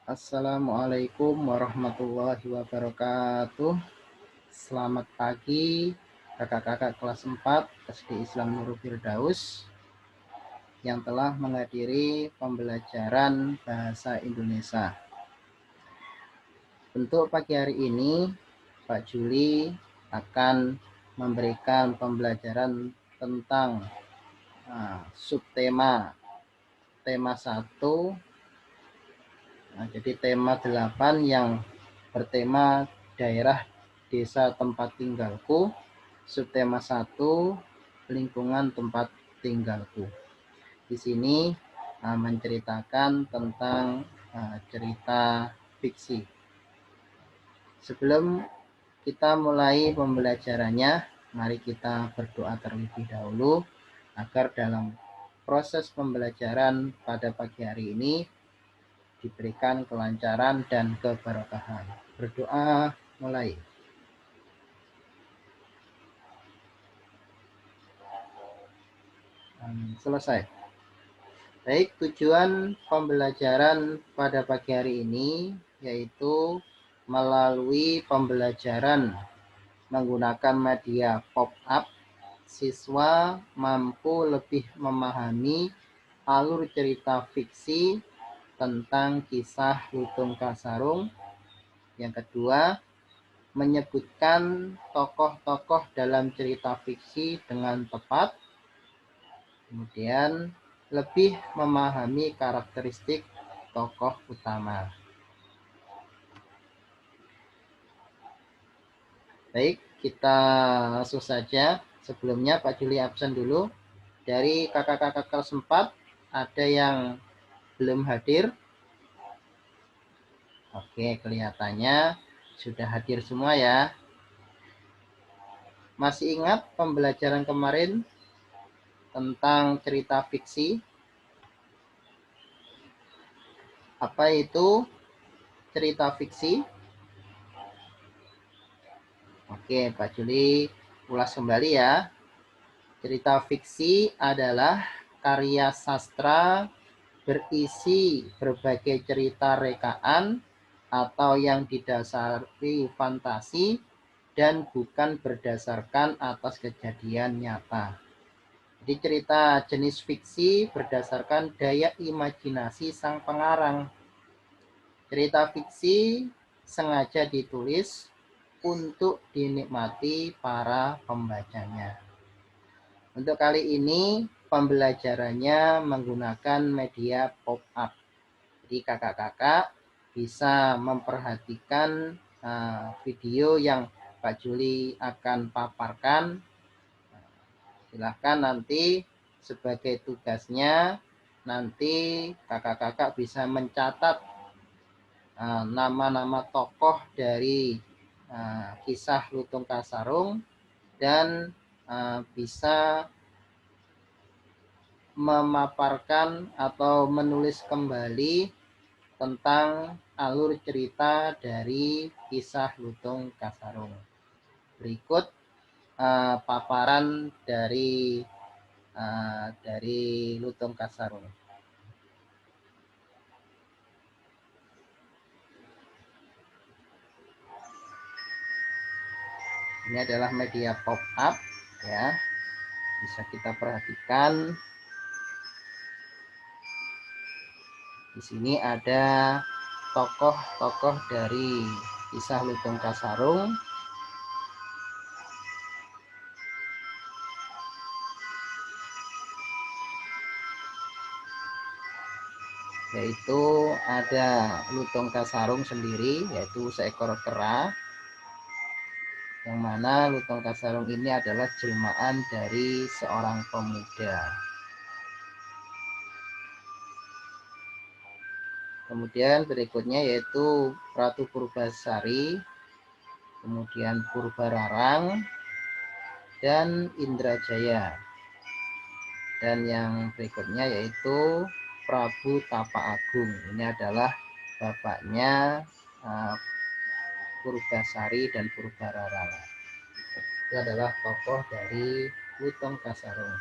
Assalamualaikum warahmatullahi wabarakatuh. Selamat pagi kakak-kakak kelas 4 SD Islam Nurul Firdaus yang telah menghadiri pembelajaran bahasa Indonesia. Untuk pagi hari ini Pak Juli akan memberikan pembelajaran tentang subtema tema 1. Jadi tema 8 yang bertema daerah desa tempat tinggalku, subtema 1 lingkungan tempat tinggalku. Di sini menceritakan tentang cerita fiksi. Sebelum kita mulai pembelajarannya, mari kita berdoa terlebih dahulu agar dalam proses pembelajaran pada pagi hari ini diberikan kelancaran dan keberkahan. Berdoa mulai. Selesai. Baik, tujuan pembelajaran pada pagi hari ini yaitu melalui pembelajaran menggunakan media pop-up, siswa mampu lebih memahami alur cerita fiksi tentang kisah Lutung Kasarung. Yang kedua, menyebutkan tokoh-tokoh dalam cerita fiksi dengan tepat. Kemudian lebih memahami karakteristik tokoh utama. Baik, kita langsung saja. Sebelumnya Pak Juli absen dulu. Dari kakak-kakak kelas 4 ada yang belum hadir. Oke, kelihatannya sudah hadir semua ya. Masih ingat pembelajaran kemarin tentang cerita fiksi? Apa itu cerita fiksi? Oke, Pak Juli ulas kembali ya. Cerita fiksi adalah karya sastra berisi berbagai cerita rekaan atau yang didasari fantasi dan bukan berdasarkan atas kejadian nyata. Jadi cerita jenis fiksi berdasarkan daya imajinasi sang pengarang. Cerita fiksi sengaja ditulis untuk dinikmati para pembacanya. Untuk kali ini pembelajarannya menggunakan media pop-up. Jadi kakak-kakak bisa memperhatikan video yang Pak Juli akan paparkan. Silahkan nanti sebagai tugasnya nanti kakak-kakak bisa mencatat nama-nama tokoh dari kisah Lutung Kasarung dan bisa memaparkan atau menulis kembali tentang alur cerita dari kisah Lutung Kasarung. Berikut paparan dari Lutung Kasarung. Ini adalah media pop-up ya. Bisa kita perhatikan. Di sini ada tokoh-tokoh dari kisah Lutung Kasarung. Yaitu ada Lutung Kasarung sendiri, yaitu seekor kera. Yang mana Lutung Kasarung ini adalah jelmaan dari seorang pemuda. Kemudian berikutnya yaitu Ratu Purbasari, kemudian Purbararang, dan Indrajaya. Dan yang berikutnya yaitu Prabu Tapa Agung. Ini adalah bapaknya Purbasari dan Purbararang. Itu adalah tokoh dari Lutung Kasarung.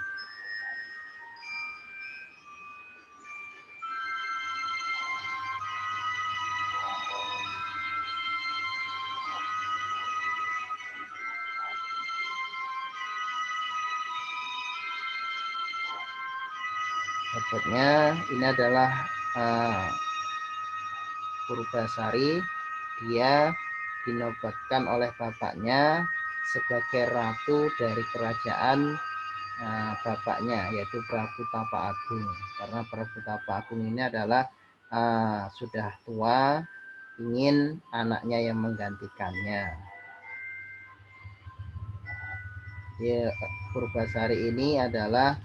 sebutnya ini adalah Purbasari. Dia dinobatkan oleh bapaknya sebagai ratu dari kerajaan bapaknya, yaitu Prabu Tapa Agung. Karena Prabu Tapa Agung ini adalah sudah tua, ingin anaknya yang menggantikannya. Ya, Purbasari ini adalah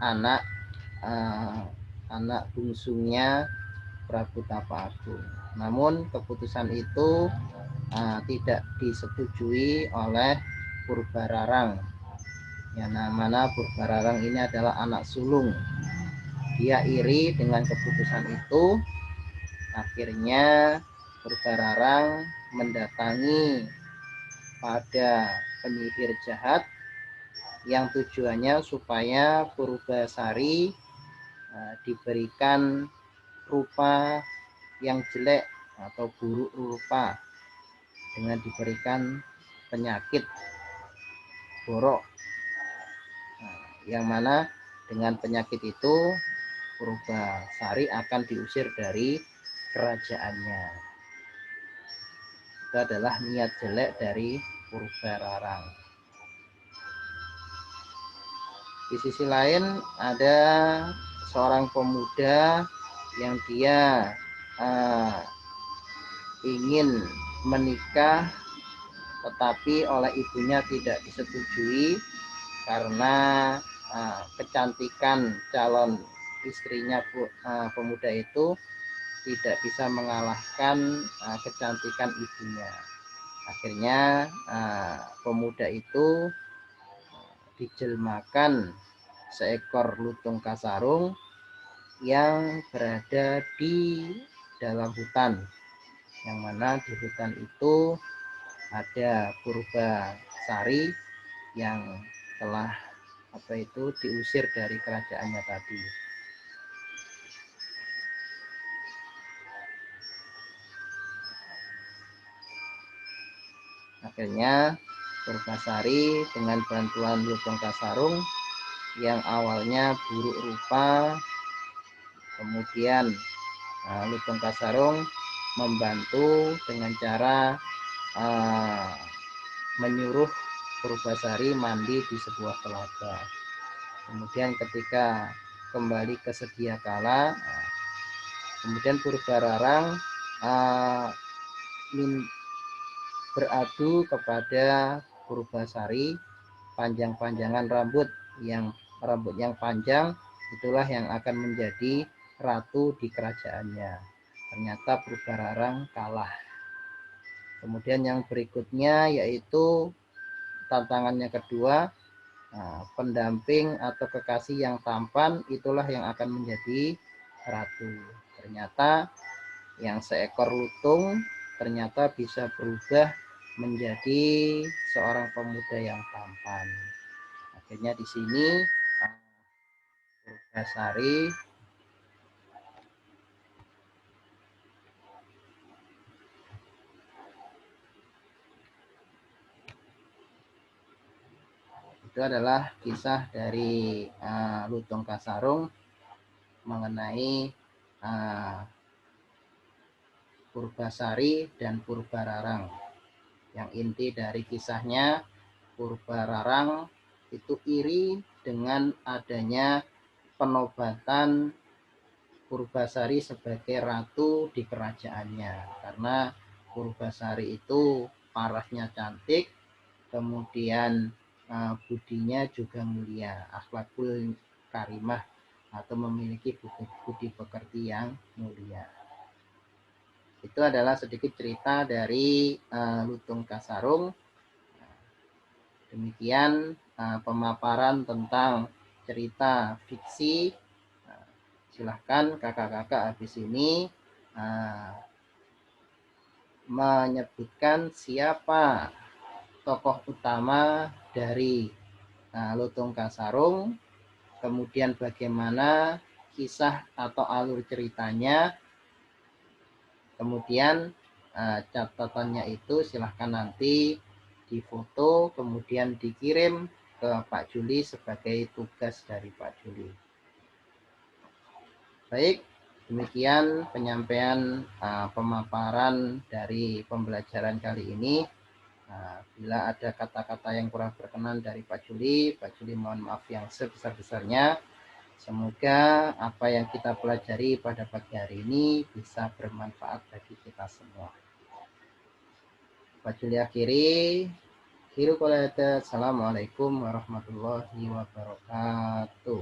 anak bungsunya Prabu Tapa Agung. Namun keputusan itu tidak disetujui oleh Purbararang. Yang mana Purbararang ini adalah anak sulung. Dia iri dengan keputusan itu. Akhirnya Purbararang mendatangi pada penyihir jahat yang tujuannya supaya Purbasari diberikan rupa yang jelek atau buruk rupa dengan diberikan penyakit borok, yang mana dengan penyakit itu Purbasari akan diusir dari kerajaannya. Itu adalah niat jelek dari Purbararang. Di sisi lain ada seorang pemuda yang dia ingin menikah tetapi oleh ibunya tidak disetujui karena kecantikan calon istrinya pemuda itu tidak bisa mengalahkan kecantikan ibunya. Akhirnya pemuda itu dijelmakan seekor lutung kasarung yang berada di dalam hutan, yang mana di hutan itu ada Purbasari yang telah diusir dari kerajaannya tadi. Akhirnya Purbasari dengan bantuan lutung kasarung yang awalnya buruk rupa, kemudian lutung kasarung membantu dengan cara menyuruh Purbasari mandi di sebuah telaga. Kemudian ketika kembali ke sedia kala, kemudian Purbararang beradu kepada Purbasari panjang-panjangan rambut yang panjang itulah yang akan menjadi ratu di kerajaannya. Ternyata Purbararang kalah. Kemudian yang berikutnya yaitu tantangannya kedua, pendamping atau kekasih yang tampan itulah yang akan menjadi ratu. Ternyata yang seekor lutung ternyata bisa berubah menjadi seorang pemuda yang tampan. Akhirnya di sini Purbasari itu adalah kisah dari lutung kasarung mengenai Purbasari dan Purbararang. Yang inti dari kisahnya, Purbararang itu iri dengan adanya penobatan Purbasari sebagai ratu di kerajaannya, karena Purbasari itu parasnya cantik, kemudian budinya juga mulia, akhlakul karimah atau memiliki budi pekerti yang mulia. Itu adalah sedikit cerita dari lutung kasarung. Demikian pemaparan tentang cerita fiksi. Silahkan kakak-kakak habis ini menyebutkan siapa tokoh utama dari lutung kasarung, kemudian bagaimana kisah atau alur ceritanya. Kemudian catatannya itu silahkan nanti difoto kemudian dikirim ke Pak Juli sebagai tugas dari Pak Juli. Baik, demikian penyampaian pemaparan dari pembelajaran kali ini. Bila ada kata-kata yang kurang berkenan dari Pak Juli mohon maaf yang sebesar-besarnya. Semoga apa yang kita pelajari pada pagi hari ini bisa bermanfaat bagi kita semua. Pak Juli akhiri. Assalamualaikum warahmatullahi wabarakatuh.